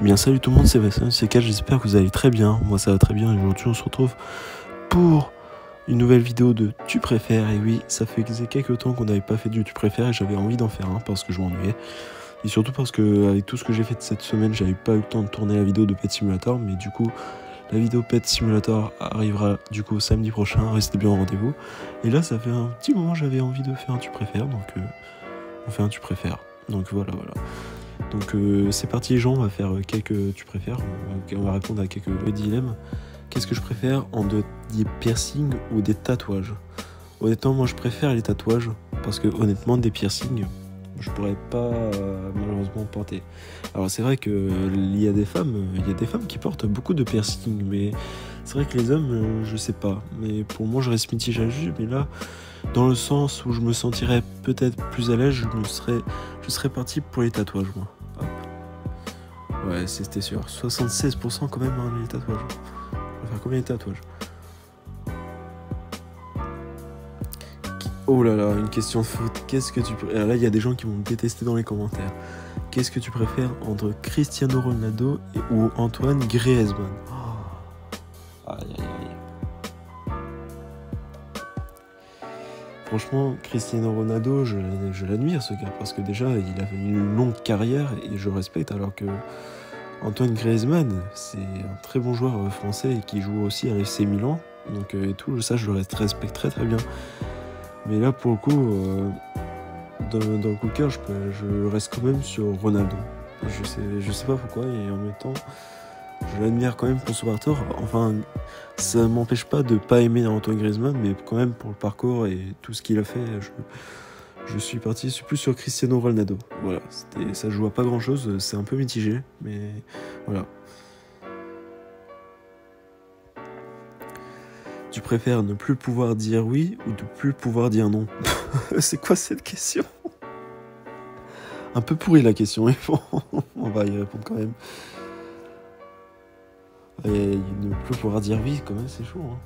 bien salut tout le monde, c'est Vincent, c'est Kat, j'espère que vous allez très bien. Moi ça va très bien et aujourd'hui on se retrouve pour une nouvelle vidéo de Tu préfères. Et oui, ça fait quelques temps qu'on n'avait pas fait du Tu préfères et j'avais envie d'en faire un parce que je m'ennuyais. Et surtout parce que avec tout ce que j'ai fait cette semaine, j'avais pas eu le temps de tourner la vidéo de Pet Simulator. Mais du coup, la vidéo Pet Simulator arrivera du coup samedi prochain, restez bien au rendez-vous. Et là ça fait un petit moment que j'avais envie de faire un Tu préfères, donc on fait un Tu préfères. Donc voilà. Donc c'est parti les gens, on va faire quelques Tu préfères, on va répondre à quelques dilemmes. Qu'est-ce que je préfère des piercings ou des tatouages? Honnêtement, moi je préfère les tatouages, parce que honnêtement des piercings, je pourrais pas malheureusement porter. Alors c'est vrai qu'il y a des femmes qui portent beaucoup de piercings, mais c'est vrai que les hommes, je sais pas. Mais pour moi je reste mitigé à juger, mais là, dans le sens où je me sentirais peut-être plus à l'aise, je serais parti pour les tatouages moi. Hop. Ouais, c'était sûr. 76% quand même hein, les tatouages. On va faire combien de tatouages? Oh là là, une question de foot. Qu'est-ce que tu préfères? Là, il y a des gens qui vont me détester dans les commentaires. Qu'est-ce que tu préfères entre Cristiano Ronaldo ou Antoine Griezmann? Oh. Aïe aïe aïe. Franchement, Cristiano Ronaldo, je l'admire ce gars, parce que déjà, il a une longue carrière et je respecte, alors que Antoine Griezmann, c'est un très bon joueur français et qui joue aussi à l'FC Milan, donc et tout ça, je le respecte très bien. Mais là, pour le coup, dans le coup de cœur, je reste quand même sur Ronaldo. Je sais pas pourquoi, et en même temps, je l'admire quand même pour son parcours. Enfin, ça m'empêche pas de pas aimer Antoine Griezmann, mais quand même pour le parcours et tout ce qu'il a fait, je suis plus sur Cristiano Ronaldo. Voilà, ça joue à pas grand chose, c'est un peu mitigé, mais voilà. Tu préfères ne plus pouvoir dire oui ou ne plus pouvoir dire non? C'est quoi cette question? Un peu pourri la question, mais bon, on va y répondre quand même. Et ne plus pouvoir dire oui, quand même, c'est chaud. Hein.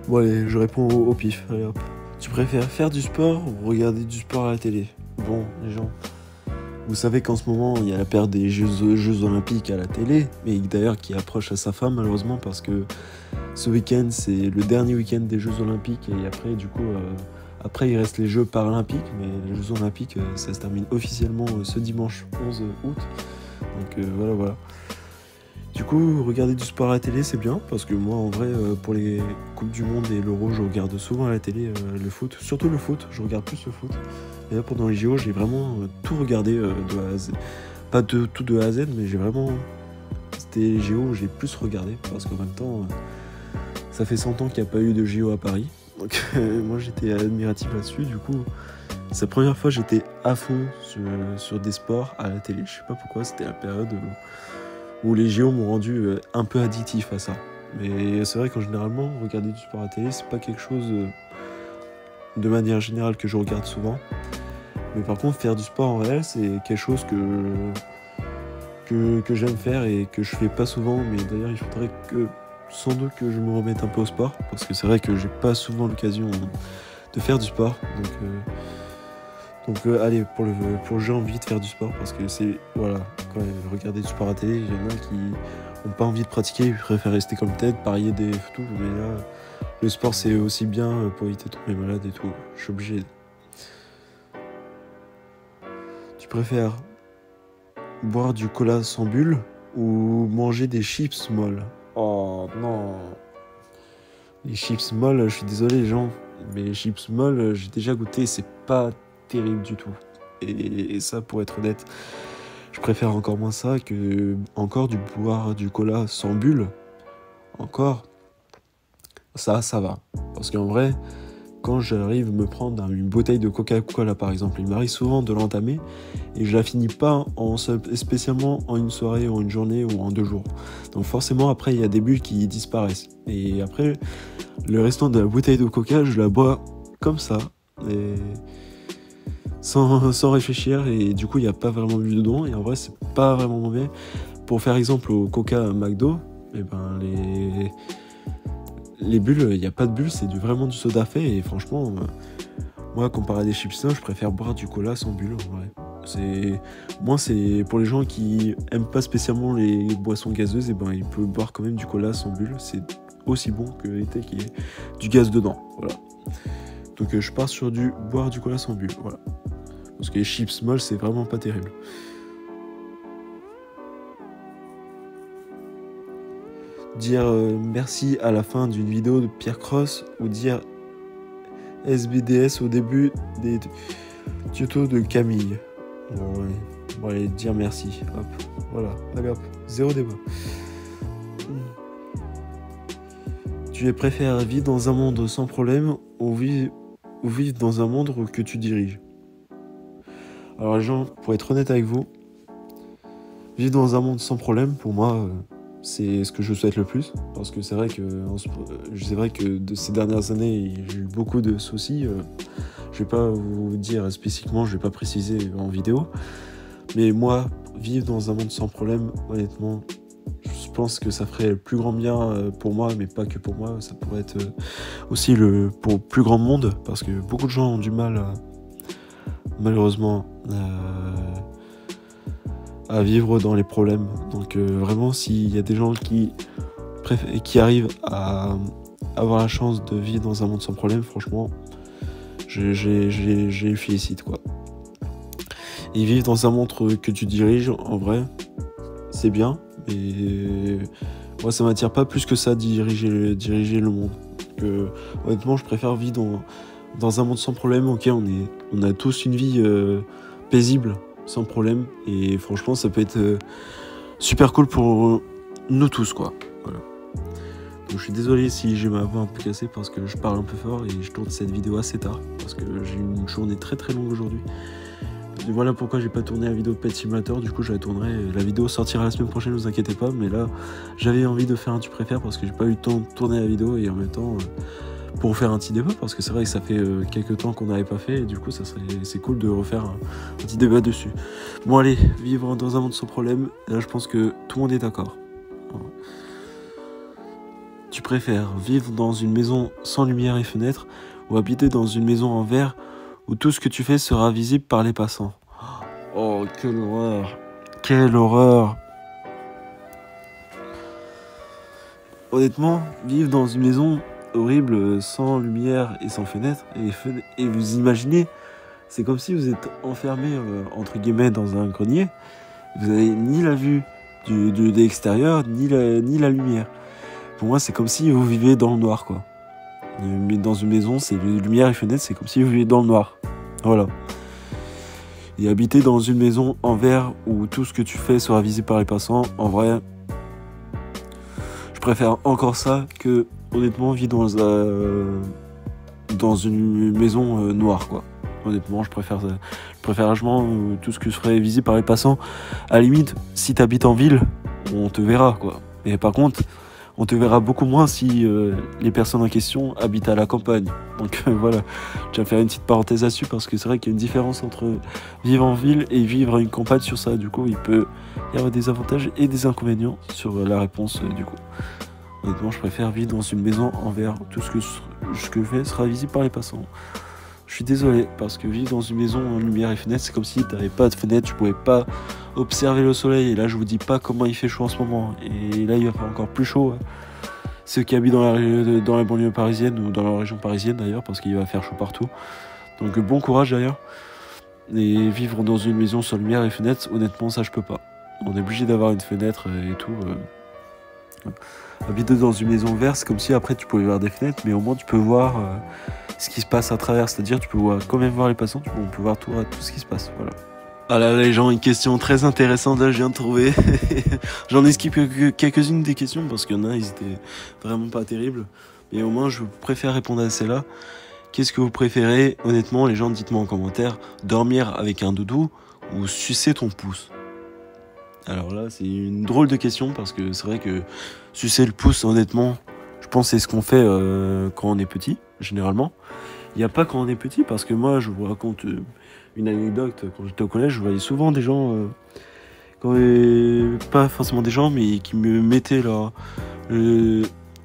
Bon, allez, je réponds au pif. Allez, hop. Tu préfères faire du sport ou regarder du sport à la télé? Bon, les gens, vous savez qu'en ce moment, il y a la période des Jeux Olympiques à la télé, mais d'ailleurs qui approche à sa fin, malheureusement, parce que ce week-end, c'est le dernier week-end des Jeux Olympiques, et après, du coup, après, il reste les Jeux Paralympiques, mais les Jeux Olympiques, ça se termine officiellement ce dimanche 11 août. Donc voilà. Du coup, regarder du sport à la télé, c'est bien, parce que moi, en vrai, pour les Coupes du Monde et l'Euro, je regarde souvent à la télé le foot, surtout le foot, je regarde plus le foot. Et là, pendant les JO, j'ai vraiment tout regardé de A à Z. Pas tout de A à Z, mais j'ai vraiment... C'était les JO où j'ai plus regardé, parce qu'en même temps, ça fait 100 ans qu'il n'y a pas eu de JO à Paris. Donc moi, j'étais admiratif là-dessus, du coup... C'est la première fois que j'étais à fond sur des sports à la télé. Je sais pas pourquoi, c'était la période où les JO m'ont rendu un peu addictif à ça. Mais c'est vrai qu'en généralement, regarder du sport à la télé, c'est pas quelque chose de manière générale que je regarde souvent. Mais par contre, faire du sport en réel, c'est quelque chose que j'aime faire et que je fais pas souvent. Mais d'ailleurs, il faudrait sans doute que je me remette un peu au sport. Parce que c'est vrai que j'ai pas souvent l'occasion de faire du sport. Donc allez, pour j'ai envie de faire du sport, parce que c'est, voilà, quand même, regarder du sport à la télé, il y en a qui n'ont pas envie de pratiquer, ils préfèrent rester comme tête, parier des tout, mais là, le sport c'est aussi bien pour éviter de tomber malade et tout, je suis obligé. Tu préfères boire du cola sans bulle ou manger des chips molles? Oh non, les chips molles, je suis désolé les gens, mais les chips molles, j'ai déjà goûté, c'est pas terrible du tout. Et ça, pour être honnête, je préfère encore moins ça que encore boire du cola sans bulle. Encore, ça va. Parce qu'en vrai, quand j'arrive à me prendre une bouteille de Coca-Cola par exemple, il m'arrive souvent de l'entamer et je la finis pas spécialement en une soirée ou en une journée ou en 2 jours. Donc forcément après il y a des bulles qui disparaissent. Et après le restant de la bouteille de Coca, je la bois comme ça et sans réfléchir, et du coup il n'y a pas vraiment de bulle dedans et en vrai c'est pas vraiment mauvais. Pour faire exemple au Coca McDo, et ben les bulles, il n'y a pas de bulles, c'est vraiment du soda fait, et franchement, moi, comparé à des chips, je préfère boire du cola sans bulles, en vrai. Moi, c'est pour les gens qui aiment pas spécialement les boissons gazeuses, et ben ils peuvent boire quand même du cola sans bulle. C'est aussi bon que l'été qui est du gaz dedans. Voilà. Donc je pars sur du boire du cola sans bulle. Voilà. Parce que les chips molles, c'est vraiment pas terrible. Dire merci à la fin d'une vidéo de Pierre Cross ou dire SBDS au début des tutos de Camille. Bon, ouais. Bon, allez, dire merci. Hop, voilà, allez hop, zéro débat. Tu préfères vivre dans un monde sans problème ou vivre dans un monde que tu diriges? Alors les gens, pour être honnête avec vous, vivre dans un monde sans problème, pour moi, c'est ce que je souhaite le plus. Parce que c'est vrai que de ces dernières années, j'ai eu beaucoup de soucis. Je vais pas vous dire spécifiquement, je vais pas préciser en vidéo. Mais moi, vivre dans un monde sans problème, honnêtement, je pense que ça ferait le plus grand bien pour moi, mais pas que pour moi. Ça pourrait être aussi pour le plus grand monde, parce que beaucoup de gens ont du mal, malheureusement, à vivre dans les problèmes. Donc vraiment, s'il y a des gens qui arrivent à avoir la chance de vivre dans un monde sans problème, franchement, je les félicite, quoi. Et vivre dans un monde que tu diriges, en vrai, c'est bien, mais moi ça m'attire pas plus que ça, diriger le monde. Donc, honnêtement, je préfère vivre dans un monde sans problème. Ok, on a tous une vie paisible, sans problème, et franchement ça peut être super cool pour nous tous, quoi. Voilà. Donc je suis désolé si j'ai ma voix un peu cassée parce que je parle un peu fort et je tourne cette vidéo assez tard parce que j'ai eu une journée très très longue aujourd'hui. Et voilà pourquoi j'ai pas tourné la vidéo Pet Simulator. Du coup je la tournerai, la vidéo sortira la semaine prochaine, ne vous inquiétez pas, mais là j'avais envie de faire un tu préfères parce que j'ai pas eu le temps de tourner la vidéo et en même temps pour faire un petit débat, parce que c'est vrai que ça fait quelques temps qu'on n'avait pas fait et du coup c'est cool de refaire un petit débat dessus. Bon allez, vivre dans un monde sans problème, là je pense que tout le monde est d'accord. Voilà. Tu préfères vivre dans une maison sans lumière et fenêtres ou habiter dans une maison en verre où tout ce que tu fais sera visible par les passants? Oh, quelle horreur! Quelle horreur! Honnêtement, vivre dans une maison horrible, sans lumière et sans fenêtre, et vous imaginez, c'est comme si vous êtes enfermé entre guillemets dans un grenier. Vous avez ni la vue de l'extérieur ni la lumière. Pour moi, c'est comme si vous vivez dans le noir, quoi. Mais dans une maison, c'est lumière et fenêtre, c'est comme si vous vivez dans le noir. Voilà. Et habiter dans une maison en verre où tout ce que tu fais sera visible par les passants, en vrai, je préfère encore ça que, honnêtement, vivre dans une maison noire, quoi. Honnêtement, je préfère ça. Je préfère largement tout ce que serait visible par les passants. À la limite, si tu habites en ville, on te verra, quoi. Mais par contre, on te verra beaucoup moins si les personnes en question habitent à la campagne. Donc voilà, je vais faire une petite parenthèse là-dessus parce que c'est vrai qu'il y a une différence entre vivre en ville et vivre à une campagne sur ça. Du coup, il peut y avoir des avantages et des inconvénients sur la réponse du coup. Honnêtement, je préfère vivre dans une maison en verre. Tout ce que je fais sera visible par les passants. Je suis désolé, parce que vivre dans une maison en lumière et fenêtre, c'est comme si tu n'avais pas de fenêtre, tu pouvais pas observer le soleil. Et là, je vous dis pas comment il fait chaud en ce moment. Et là, il va faire encore plus chaud. Ceux qui habitent dans la banlieue parisienne ou dans la région parisienne d'ailleurs, parce qu'il va faire chaud partout. Donc bon courage d'ailleurs. Et vivre dans une maison sans lumière et fenêtre, honnêtement, ça je peux pas. On est obligé d'avoir une fenêtre et tout. Habiter dans une maison verte, c'est comme si après tu pouvais voir des fenêtres, mais au moins tu peux voir ce qui se passe à travers, c'est-à-dire tu peux quand même voir les passants, on peut voir tout ce qui se passe, voilà. Ah là les gens, une question très intéressante là je viens de trouver. J'en ai skippé quelques-unes des questions parce qu'il y en a, ils étaient vraiment pas terribles, mais au moins je préfère répondre à celle-là. Qu'est-ce que vous préférez? Honnêtement les gens, dites-moi en commentaire, dormir avec un doudou ou sucer ton pouce? Alors là, c'est une drôle de question parce que c'est vrai que sucer le pouce, honnêtement, je pense que c'est ce qu'on fait quand on est petit, généralement. Il n'y a pas quand on est petit parce que moi, je vous raconte une anecdote. Quand j'étais au collège, je voyais souvent des gens, pas forcément des gens, mais qui me mettaient là,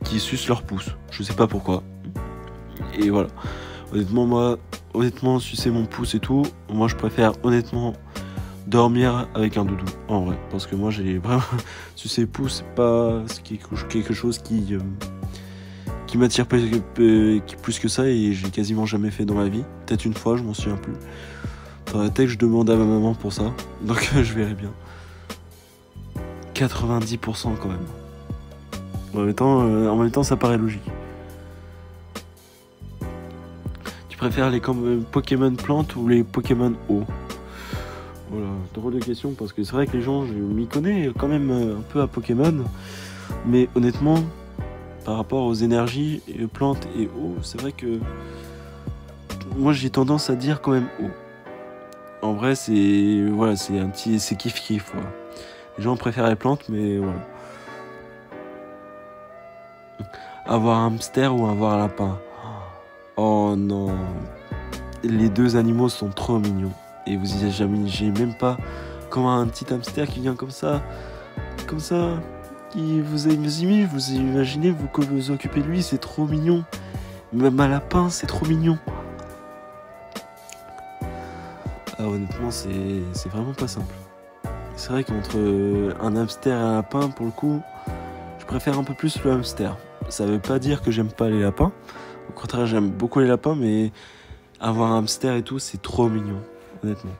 qui sucent leur pouce. Je sais pas pourquoi. Et voilà. Honnêtement, sucer mon pouce et tout, moi je préfère honnêtement dormir avec un doudou, en vrai. Parce que moi, j'ai vraiment... Sucer pouce, c'est pas quelque chose qui m'attire plus que ça, et j'ai quasiment jamais fait dans ma vie. Peut-être une fois, je m'en souviens plus. Faudrait peut-être que je demande à ma maman pour ça. Donc je verrai bien. 90% quand même. En même temps, ça paraît logique. Tu préfères les Pokémon plantes ou les Pokémon eau? Voilà, drôle de question, parce que c'est vrai que les gens, je m'y connais quand même un peu à Pokémon, mais honnêtement, par rapport aux énergies, plantes et eau, c'est vrai que moi j'ai tendance à dire quand même eau. En vrai, c'est c'est kiff, voilà. Les gens préfèrent les plantes, mais voilà. Avoir un hamster ou avoir un lapin? Oh non, les deux animaux sont trop mignons. Et vous imaginez même pas comment un petit hamster qui vient comme ça, vous imaginez que vous occupez de lui, c'est trop mignon. Même un lapin, c'est trop mignon. Ah, honnêtement, c'est vraiment pas simple. C'est vrai qu'entre un hamster et un lapin, pour le coup, je préfère un peu plus le hamster. Ça veut pas dire que j'aime pas les lapins. Au contraire, j'aime beaucoup les lapins, mais avoir un hamster et tout, c'est trop mignon, honnêtement.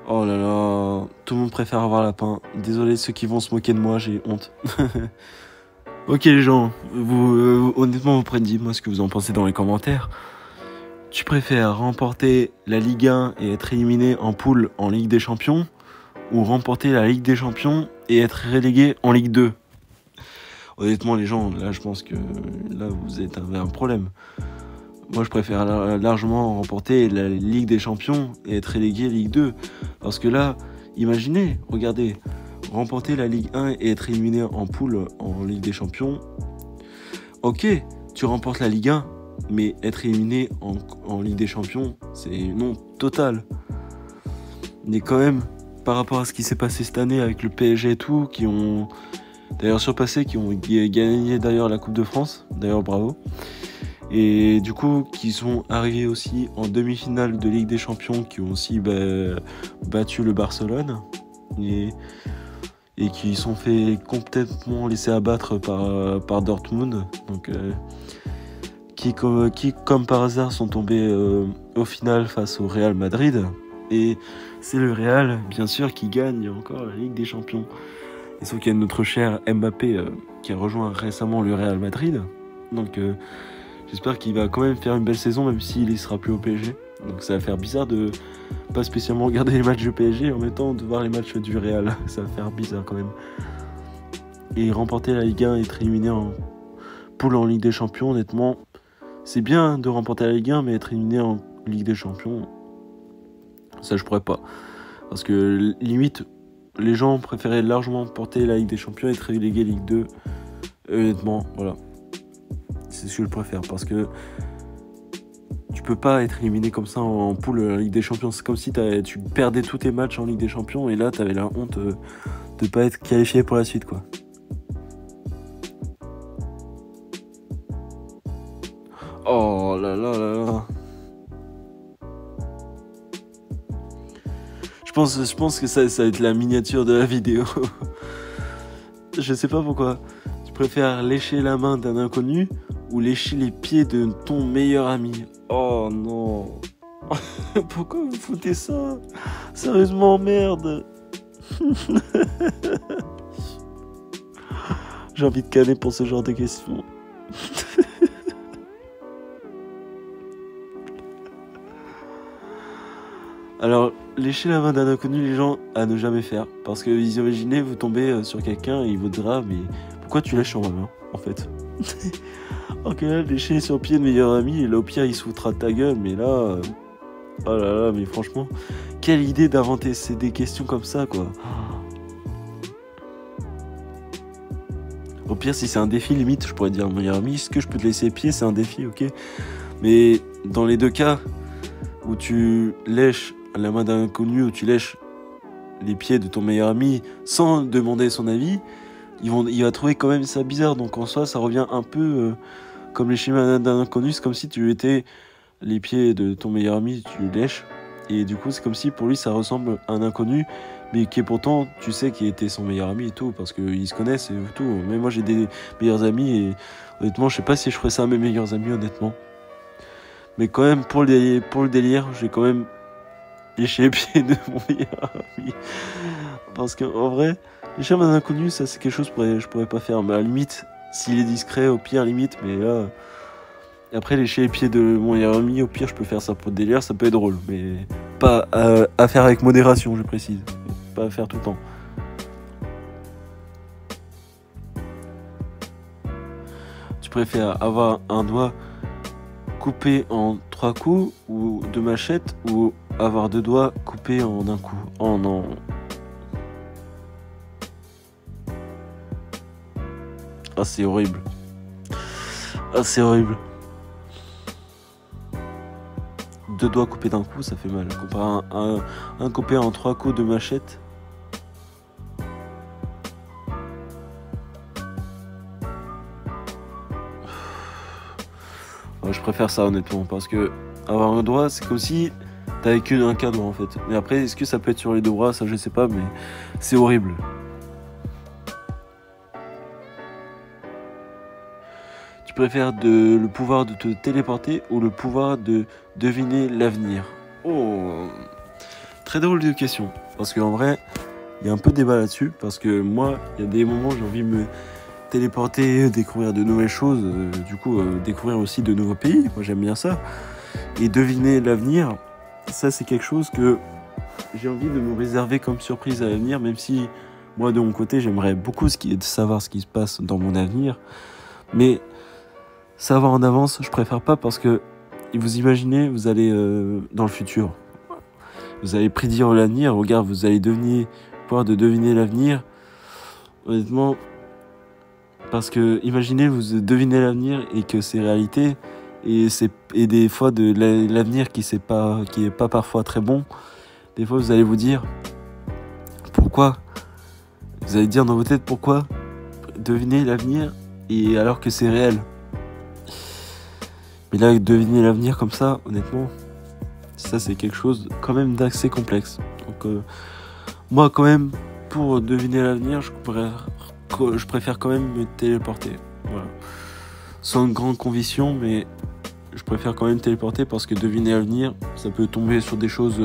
Oh là là, tout le monde préfère avoir un lapin. Désolé ceux qui vont se moquer de moi, j'ai honte. Ok les gens, honnêtement vous dites-moi ce que vous en pensez dans les commentaires. Tu préfères remporter la Ligue 1 et être éliminé en poule en Ligue des Champions, ou remporter la Ligue des Champions et être relégué en Ligue 2? Honnêtement les gens, là je pense que là vous avez un problème. Moi je préfère largement remporter la Ligue des Champions et être relégué Ligue 2. Parce que là, imaginez, regardez, remporter la Ligue 1 et être éliminé en poule en Ligue des Champions. Ok, tu remportes la Ligue 1, mais être éliminé en Ligue des Champions, c'est non total. Mais quand même, par rapport à ce qui s'est passé cette année avec le PSG et tout, qui ont d'ailleurs surpassé, qui ont gagné d'ailleurs la Coupe de France, d'ailleurs bravo. Et du coup, qui sont arrivés aussi en demi-finale de Ligue des Champions, qui ont aussi battu le Barcelone, et qui sont fait complètement laisser abattre par Dortmund, donc qui comme par hasard sont tombés au final face au Real Madrid, et c'est le Real bien sûr qui gagne encore la Ligue des Champions. Et sauf qu'il y a notre cher Mbappé qui a rejoint récemment le Real Madrid, donc j'espère qu'il va quand même faire une belle saison, même s'il ne sera plus au PSG. Donc ça va faire bizarre de pas spécialement regarder les matchs du PSG en même temps de voir les matchs du Real. Ça va faire bizarre quand même. Et remporter la Ligue 1 et être éliminé en poule en Ligue des Champions, honnêtement, c'est bien de remporter la Ligue 1, mais être éliminé en Ligue des Champions, ça je pourrais pas. Parce que limite, les gens préféraient largement porter la Ligue des Champions et être relégué Ligue 2. Honnêtement, voilà. C'est ce que je préfère, parce que tu peux pas être éliminé comme ça en poule en Ligue des Champions. C'est comme si tu perdais tous tes matchs en Ligue des Champions, et là t'avais la honte de pas être qualifié pour la suite, quoi. Oh là là là là. Je pense que ça va être la miniature de la vidéo. Je sais pas pourquoi. Tu préfères lécher la main d'un inconnu ou lécher les pieds de ton meilleur ami? Oh non. Pourquoi vous foutez ça? Sérieusement, merde. J'ai envie de caler pour ce genre de questions. Alors, lécher la main d'un inconnu, les gens, à ne jamais faire. Parce que vous imaginez, vous tombez sur quelqu'un et il vous dira, mais pourquoi tu lèches sur ma main, en fait? Ok, lécher sur le pied de meilleur ami, et là, au pire, il se foutra de ta gueule, mais là... oh là là, mais franchement, quelle idée d'inventer des questions comme ça, quoi. Au pire, si c'est un défi, limite, je pourrais dire à mon meilleur ami, est-ce que je peux te laisser les pieds? C'est un défi, ok. Mais dans les deux cas, où tu lèches la main d'un inconnu, où tu lèches les pieds de ton meilleur ami sans demander son avis, il va trouver quand même ça bizarre. Donc en soi, ça revient un peu comme lécher la main d'un inconnu. C'est comme si tu étais les pieds de ton meilleur ami, tu lèches, Et du coup, c'est comme si pour lui, ça ressemble à un inconnu, mais qui est pourtant, tu sais, qui était son meilleur ami et tout, parce qu'ils se connaissent et tout. Mais moi, j'ai des meilleurs amis et honnêtement, je sais pas si je ferais ça à mes meilleurs amis, honnêtement. Mais quand même, pour le délire, j'ai quand même léché les pieds de mon meilleur ami. Parce qu'en vrai, lécher un inconnu, ça, c'est quelque chose que je pourrais pas faire. Mais à la limite, s'il est discret, au pire, limite, mais là... Après, lécher les pieds de mon meilleur ami, au pire, je peux faire ça pour le délire, ça peut être drôle, mais pas à faire avec modération, je précise. Pas à faire tout le temps. Tu préfères avoir un doigt coupé en 3 coups ou de machette, ou avoir 2 doigts coupés en un coup? Oh non. Ah, c'est horrible. Ah, c'est horrible. 2 doigts coupés d'un coup, ça fait mal. Comparé à un coupé en 3 coups de machette. Ouais, je préfère ça, honnêtement, parce que avoir un doigt, c'est comme si t'avais qu'un doigt, en fait. Mais après, est-ce que ça peut être sur les 2 bras? Ça, je sais pas, mais c'est horrible. Tu préfères le pouvoir de te téléporter ou le pouvoir de deviner l'avenir? Oh, très drôle de question. Parce qu'en vrai, il y a un peu de débat là-dessus. Parce que moi, il y a des moments où j'ai envie de me téléporter, découvrir de nouvelles choses. Découvrir aussi de nouveaux pays. Moi, j'aime bien ça. Et deviner l'avenir, ça, c'est quelque chose que j'ai envie de me réserver comme surprise à l'avenir. Même si, moi, de mon côté, j'aimerais beaucoup savoir ce qui se passe dans mon avenir. Mais... savoir en avance, je préfère pas parce que vous imaginez, vous allez dans le futur, vous allez prédire l'avenir, regarde, vous allez pouvoir deviner l'avenir, honnêtement, parce que imaginez, vous devinez l'avenir et que c'est réalité, et des fois de l'avenir qui est pas parfois très bon, des fois vous allez vous dire, pourquoi? Vous allez dire dans vos têtes pourquoi deviner l'avenir et alors que c'est réel. Mais là, deviner l'avenir comme ça, honnêtement, ça c'est quelque chose quand même d'assez complexe. Donc moi quand même, pour deviner l'avenir, je préfère quand même me téléporter. Voilà. Sans une grande conviction, mais je préfère quand même téléporter parce que deviner l'avenir, ça peut tomber sur des choses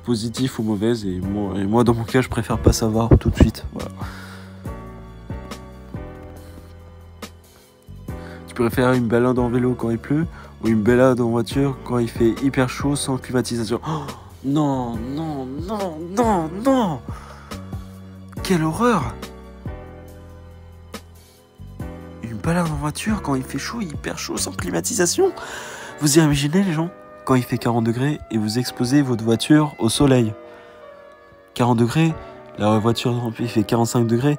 positives ou mauvaises. Et moi dans mon cas, je préfère pas savoir tout de suite. Voilà. Tu préfères une balade en vélo quand il pleut ou une balade en voiture quand il fait hyper chaud sans climatisation? Oh, non, non, non, non, non! Quelle horreur! Une balade en voiture quand il fait chaud, hyper chaud, sans climatisation? Vous imaginez les gens? Quand il fait 40 degrés et vous exposez votre voiture au soleil. 40 degrés, la voiture il fait 45 degrés,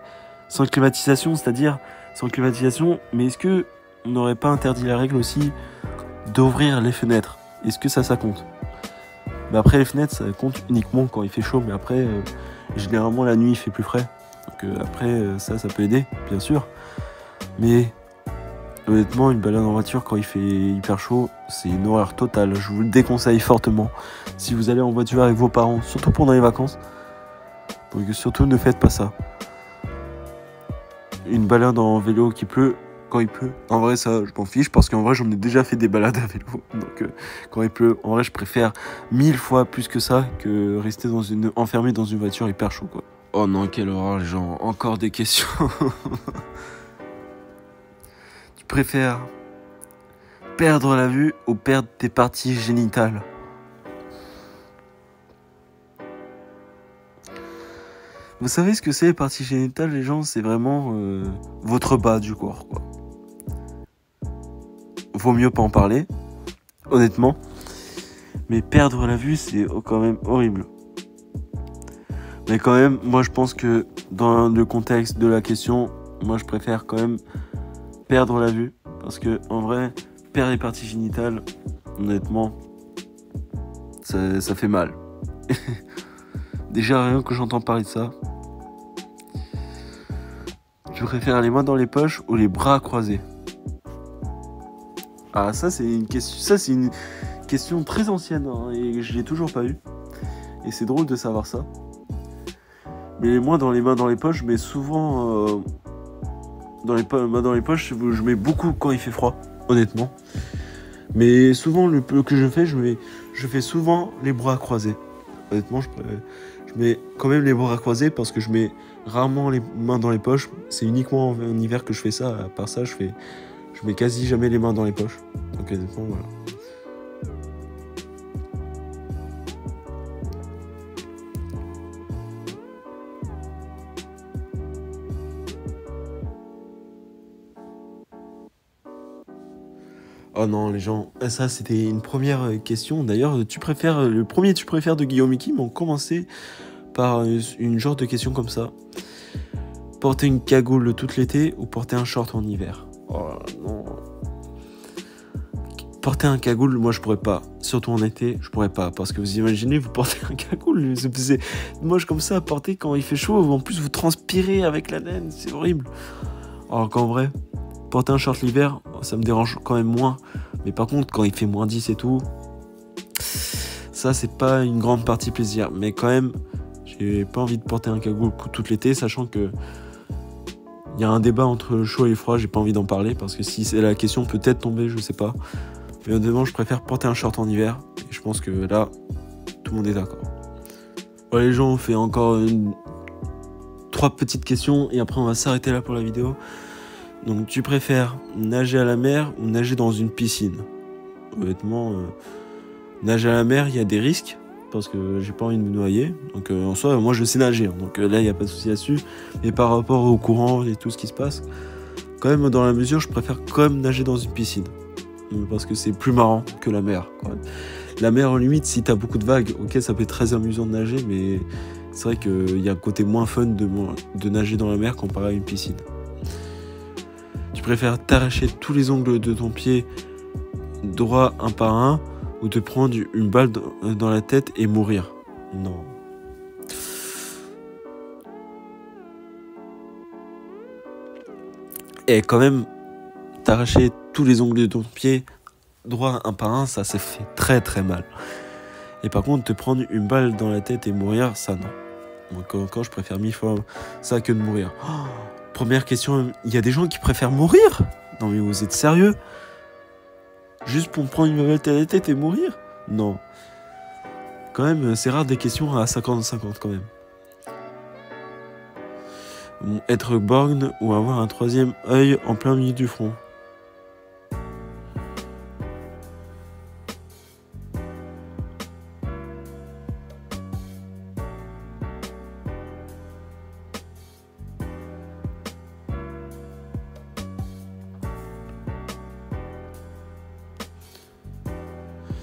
sans climatisation, c'est-à-dire sans climatisation, mais est-ce que on n'aurait pas interdit la règle aussi d'ouvrir les fenêtres? Est-ce que ça compte? Mais après, les fenêtres, ça compte uniquement quand il fait chaud, mais après, généralement, la nuit, il fait plus frais. Donc après, ça peut aider, bien sûr. Mais honnêtement, une balade en voiture quand il fait hyper chaud, c'est une horreur totale. Je vous le déconseille fortement. Si vous allez en voiture avec vos parents, surtout pendant les vacances, donc surtout ne faites pas ça. Une balade en vélo qui pleut, quand il pleut, en vrai ça je m'en fiche parce qu'en vrai j'en ai déjà fait des balades à vélo, donc quand il pleut, en vrai je préfère 1000 fois plus que ça que rester enfermé dans une voiture hyper chaud quoi. Oh non, quelle horreur les gens, encore des questions. Tu préfères perdre la vue ou perdre tes parties génitales? Vous savez ce que c'est les parties génitales les gens? C'est vraiment votre bas du corps quoi. Vaut mieux pas en parler, honnêtement. Mais perdre la vue, c'est quand même horrible. Mais quand même, moi je pense que dans le contexte de la question, moi je préfère quand même perdre la vue. Parce que en vrai, perdre les parties génitales, honnêtement, ça fait mal. Déjà rien que j'entends parler de ça. Tu préfères les mains dans les poches ou les bras croisés? Ah, ça c'est une question très ancienne, hein, et je l'ai toujours pas eu. Et c'est drôle de savoir ça. Mais moi, dans les mains dans les poches, je mets souvent dans les mains dans les poches, je mets beaucoup quand il fait froid, honnêtement. Mais souvent, le peu que je fais, je fais souvent les bras croisés. Honnêtement, je mets quand même les bras croisés parce que je mets rarement les mains dans les poches. C'est uniquement en hiver que je fais ça. À part ça, je mets quasi jamais les mains dans les poches. Donc honnêtement, voilà. Oh non, les gens, ça c'était une première question. D'ailleurs, le premier tu préfères de Guillaume Mickey m'ont commencé par une genre de question comme ça. Porter une cagoule tout l'été ou porter un short en hiver? Oh non. Porter un cagoule, moi je pourrais pas. Surtout en été, je pourrais pas. Parce que vous imaginez, vous portez un cagoule, c'est moche comme ça à porter quand il fait chaud. En plus, vous transpirez avec la laine, c'est horrible. Alors qu'en vrai, porter un short l'hiver, ça me dérange quand même moins. Mais par contre, quand il fait moins 10 et tout, ça c'est pas une grande partie plaisir. Mais quand même, j'ai pas envie de porter un cagoule tout l'été, sachant que il y a un débat entre chaud et froid, j'ai pas envie d'en parler parce que si c'est la question peut-être tomber, je sais pas. Mais honnêtement, je préfère porter un short en hiver et je pense que là, tout le monde est d'accord. Voilà les gens, on fait encore 3 petites questions et après on va s'arrêter là pour la vidéo. Donc tu préfères nager à la mer ou nager dans une piscine? Honnêtement, nager à la mer, il y a des risques parce que j'ai pas envie de me noyer. Donc en soi, moi je sais nager, hein, donc là il n'y a pas de souci là-dessus. Et par rapport au courant et tout ce qui se passe, quand même dans la mesure, je préfère quand même nager dans une piscine. Parce que c'est plus marrant que la mer. Quand même. La mer, en limite, si t'as beaucoup de vagues, ok, ça peut être très amusant de nager, mais c'est vrai qu'il y a un côté moins fun de nager dans la mer comparé à une piscine. Tu préfères t'arracher tous les ongles de ton pied droit un par un ou te prendre une balle dans la tête et mourir? Non. Et quand même, t'arracher tous les ongles de ton pied droit un par un, ça s'est fait très très mal. Et par contre, te prendre une balle dans la tête et mourir, ça non. Donc encore, je préfère 1000 fois ça que de mourir. Oh, première question, il y a des gens qui préfèrent mourir? Non mais vous êtes sérieux? Juste pour me prendre une balle dans la tête et mourir? Non. Quand même, c'est rare des questions à 50-50 quand même. Être borgne ou avoir un troisième œil en plein milieu du front?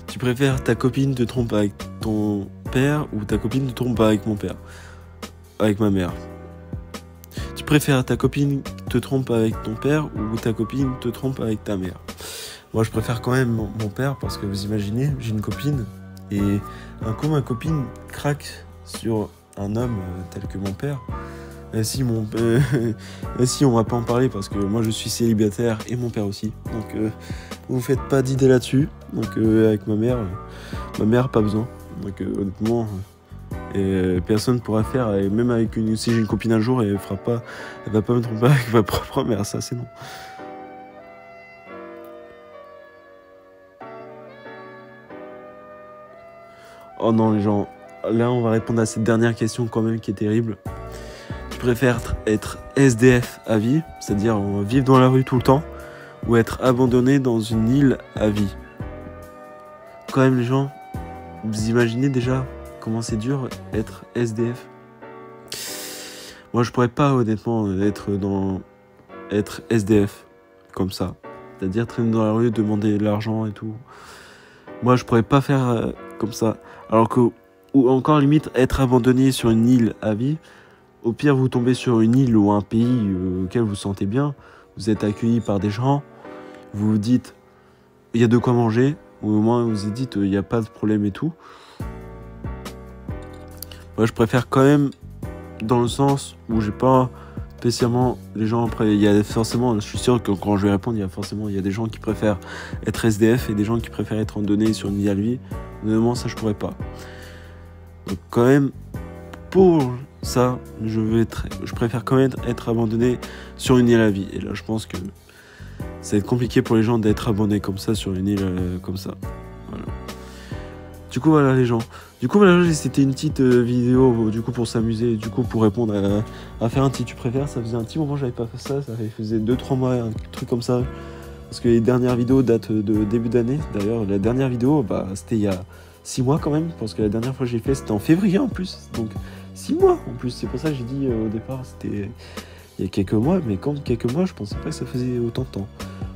Tu préfères ta copine te trompe avec ton père ou ta copine te trompe avec mon père? Avec ma mère. Tu préfères ta copine te trompe avec ton père ou ta copine te trompe avec ta mère? Moi, je préfère quand même mon père parce que vous imaginez, j'ai une copine et un coup ma copine craque sur un homme tel que mon père. Si on va pas en parler parce que moi je suis célibataire et mon père aussi. Donc vous faites pas d'idée là-dessus. Donc avec ma mère pas besoin. Donc honnêtement, personne ne pourra faire. Et même avec si j'ai une copine un jour, elle va pas me tromper avec ma propre mère. Ça c'est non. Oh non les gens, là on va répondre à cette dernière question quand même qui est terrible. Tu préfères être SDF à vie, c'est-à-dire vivre dans la rue tout le temps, ou être abandonné dans une île à vie? Quand même les gens, vous imaginez déjà comment c'est dur être SDF? Moi je pourrais pas honnêtement être SDF comme ça, c'est-à-dire traîner dans la rue, demander de l'argent et tout. Moi je pourrais pas faire comme ça, alors que ou encore limite être abandonné sur une île à vie. Au pire, vous tombez sur une île ou un pays auquel vous vous sentez bien, vous êtes accueilli par des gens, vous vous dites il y a de quoi manger, ou au moins vous vous dites il n'y a pas de problème et tout. Moi je préfère quand même dans le sens où j'ai pas spécialement les gens après, il y a forcément, je suis sûr que quand je vais répondre, il y a des gens qui préfèrent être SDF et des gens qui préfèrent être abandonnés sur une île à lui. Honnêtement, ça je pourrais pas. Donc quand même, pour ça, je préfère quand même être abandonné sur une île à vie. Et là, je pense que ça va être compliqué pour les gens d'être abandonnés comme ça sur une île comme ça. Voilà. Du coup, voilà les gens. Du coup, voilà, c'était une petite vidéo du coup pour s'amuser, du coup pour répondre à faire un petit tu préfères. Ça faisait un petit moment que j'avais pas fait ça, faisait 2-3 mois, un truc comme ça. Parce que les dernières vidéos datent de début d'année. D'ailleurs, la dernière vidéo, c'était il y a 6 mois quand même, parce que la dernière fois que j'ai fait, c'était en février en plus. Donc 6 mois en plus. C'est pour ça que j'ai dit au départ, c'était il y a quelques mois. Mais quand quelques mois, je pensais pas que ça faisait autant de temps.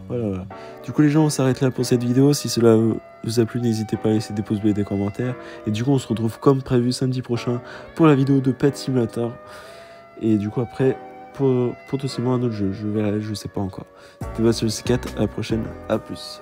Voilà. Du coup les gens, on s'arrête là pour cette vidéo. Si cela vous a plu, n'hésitez pas à laisser des pouces bleus et des commentaires. Et du coup on se retrouve comme prévu samedi prochain pour la vidéo de Pet Simulator. Et du coup après, pour potentiellement un autre jeu, je sais pas encore. C'était Bastien 4, à la prochaine, à plus.